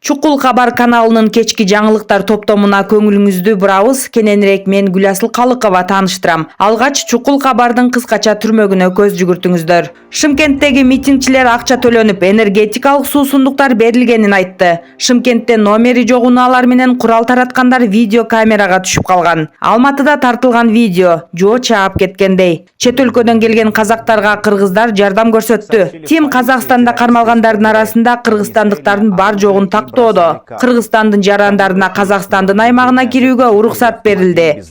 Чукул кабар каналынын кечки жаңылыктар топтомуна көңүлүңүздү бурабыз. Кененирээк мен Гүласыл Калыкова тааныштырам. Алгач Чукул кабардын кыскача түрмөгүнө көз жүгүртүңүздөр. Шымкенттеги митингчилер акча төлөнүп, энергетикалык суусундуктар берилгенин айтты. Шымкентте номери жок унаалар менен курал тараткандар видео камерага түшүп калган. Алматыда тартылган видео жоо чаап кеткендей. Чет өлкөдөн келген казактарга кыргыздар жардам көрсөттү. Тим Казакстанда кармалгандардын арасында кыргызстандыктардын бар жогун Кыргызстандын жарандарына Казакстандын аймагына кирүүгө уруксат берилди.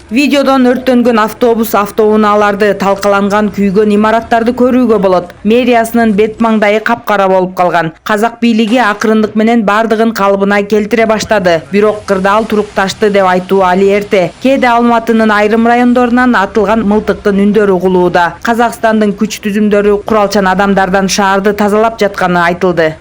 Видеодон өрттөнгөн автобус, автоунааларды, талкаланган күйгөн имараттарды көрүүгө болот. Мэриясынын бет маңдайы капкара болуп калган. Казак бийлиги акырындык менен бардыгын калыбына келтире баштады. Бирок кырдаал турукташты деп айтуу али эрте. Кээде Алматынын айрым райондорунан атылган мылтыктын үндөрү угулууда. Казакстандын күч түзүмдөрү куралчан адамдардан шаарды тазалап жатканы айтылды.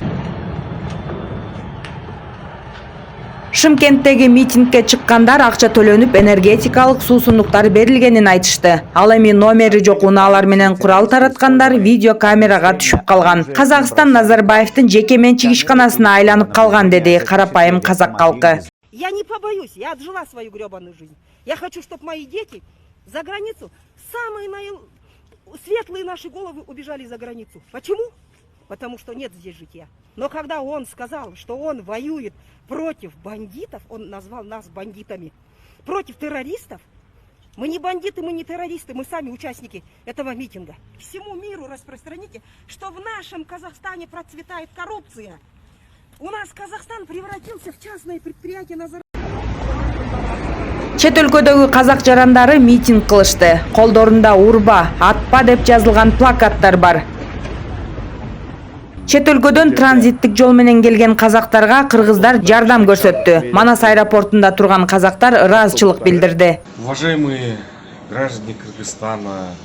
Шымкенттеги митингке чыккандар акча төлөнүп, энергетикалык суусундуктар берилгенин айтышты. Ал эми номери жок унаалар менен курал тараткандар видео камерага түшүп калган. Казакстан Назарбаевдин жеке менчик ишканасына айланып калган, деди карапайым казак калкы. Я не побоюсь, я отжила свою гребаную жизнь. Я хочу, чтобы мои дети за границу, самые светлые наши головы убежали за границу. Почему? Потому что нет здесь житья. Но когда он сказал, что он воюет против бандитов, он назвал нас бандитами, против террористов, мы не бандиты, мы не террористы, мы сами участники этого митинга. Всему миру распространите, что в нашем Казахстане процветает коррупция. У нас Казахстан превратился в частное предприятие Назарбаева. Чет өлкөдөгү казак жарандары митинг кылышты. Колдорунда урба, атпа деп жазылган плакаттар бар. Чет өлкөдөн транзиттик жол менен келген казактарга кыргыздар жардам көрсөттү. Манас аэропортунда турган казактар ыраазычылык билдирди. Уважаемые граждане Кыргызстана,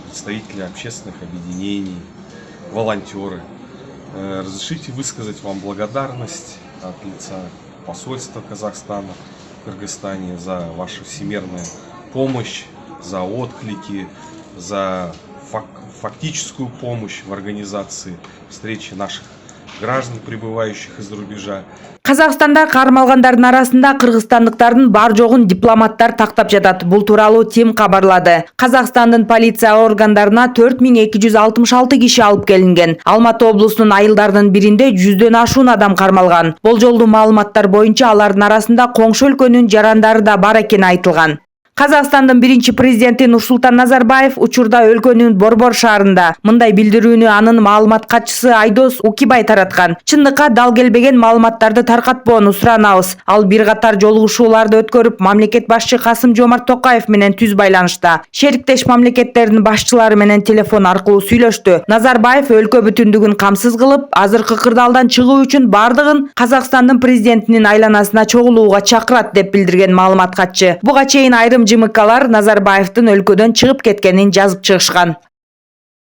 представители общественных объединений, волонтеры, разрешите высказать вам благодарность от лица посольства Казахстана в Кыргызстане за вашу всемирную помощь, за отклики, за фактическую помощь в организации встречи наших граждан, прибывающих из-за рубежа. Казакстанда кармалгандардын арасында кыргызстандыктардын бар жогун дипломаттар тактап жатат. Бул тууралуу Тим кабарлады. Казакстандын полиция органдарына 4266 киши алып келинген. Алматы облусунун айылдарынын биринде 100дөн ашуун адам кармалган. Болжолдуу маалыматтар боюнча алардын арасында коңшу өлкөнүн жарандары да бар экени айтылган. Казакстандын биринчи президенти Нурсултан Назарбаев учурда өлкөнүн Борбор шаарында. Мындай билдирүүнү анын маалымат катчысы Айдос Укибай тараткан. Чындыкка дал келбеген маалыматтарды таркатпоону суранабыз. Ал бир катар жолугушууларды өткөрүп, мамлекет башчы Касым-Жомарт Токаев менен түз байланышта. Шериктеш мамлекеттердин башчылары менен телефон аркылуу сүйлөштү. Назарбаев өлкө бүтүндүгүн камсыз кылып, азыркы кырдаалдан чыгуу үчүн бардыгын Казакстандын президентинин айланасына чогулууга чакырат деп билдирген маалымат катчы. Буга чейин айрым жымыкалар Назарбаевдин өлкөдөн чыгып кеткенин жазып чыгышкан.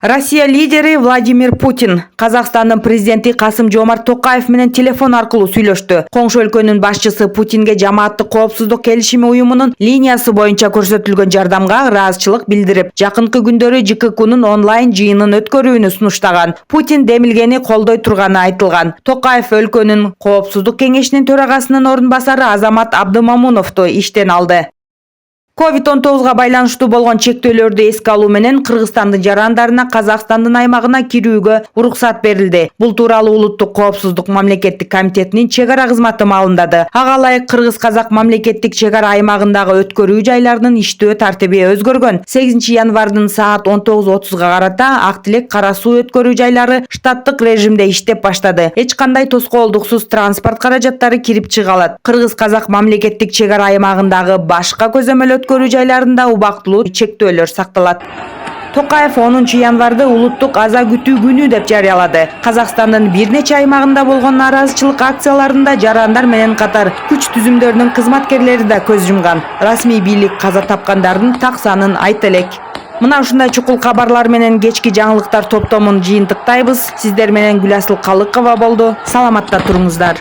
Россия лидери Владимир Путин Казакстандын президенти Касым-Жомарт Токаев менен телефон аркылуу сүйлөштү. Коңшу өлкөнүн башчысы Путинге жамааттык коопсуздук келишими уюмунун линиясы боюнча көрсөтүлгөн жардамга ыраазычылык билдирип, жакынкы күндөрү ЖККнун онлайн жыйынын өткөрүүнү сунуштаган. Путин демилгени колдой турганы айтылган. Токаев өлкөнүн коопсуздук кеңешинин төрагасынын орун басары Азамат Абдымамуновду иштен алды. COVID-19 байланыштуу болгон чектөөлөрдү эске алуу менен Кыргызстандын жарандарына Казакстандын аймагына кирүүгө уруксат берилди. Бул тууралуу Улуттук коопсуздук мамлекеттик комитетинин чек ара кызматы маалымдады. Ага ылайык Кыргыз-Казак мамлекеттик чек ара аймагындагы өткөрүү жайларынын иштөө тартиби өзгөргөн. 8 январдын саат 19:30 карата Ак Тилек Кара Суу өткөрүү жайлары штаттык режимде иштеп баштады. Эч кандай тоскоолдуксуз транспорт каражаттары кирип чыга алат. Кыргыз-Казак мамлекеттик чек ара аймагындагы башка көзөмөл өткөрүү жайларында убактылуу чектөөлөр сакталат. Токаев 10 январды улуттук аза күтүү күнү деп жарыялады. Казакстандын бир нече аймагында болгон наразычылык акцияларында жарандар менен катар күч түзүмдөрүнүн кызматкерлери да көз жумган. Расмий бийлик каза тапкандардын так санын айта элек. Мына ушундай чукул кабарлар менен кечки жаңылыктар топтомун жыйынтыктайбыз. Сиздер менен Гүласыл Калыкова болду. Саламатта туруңуздар.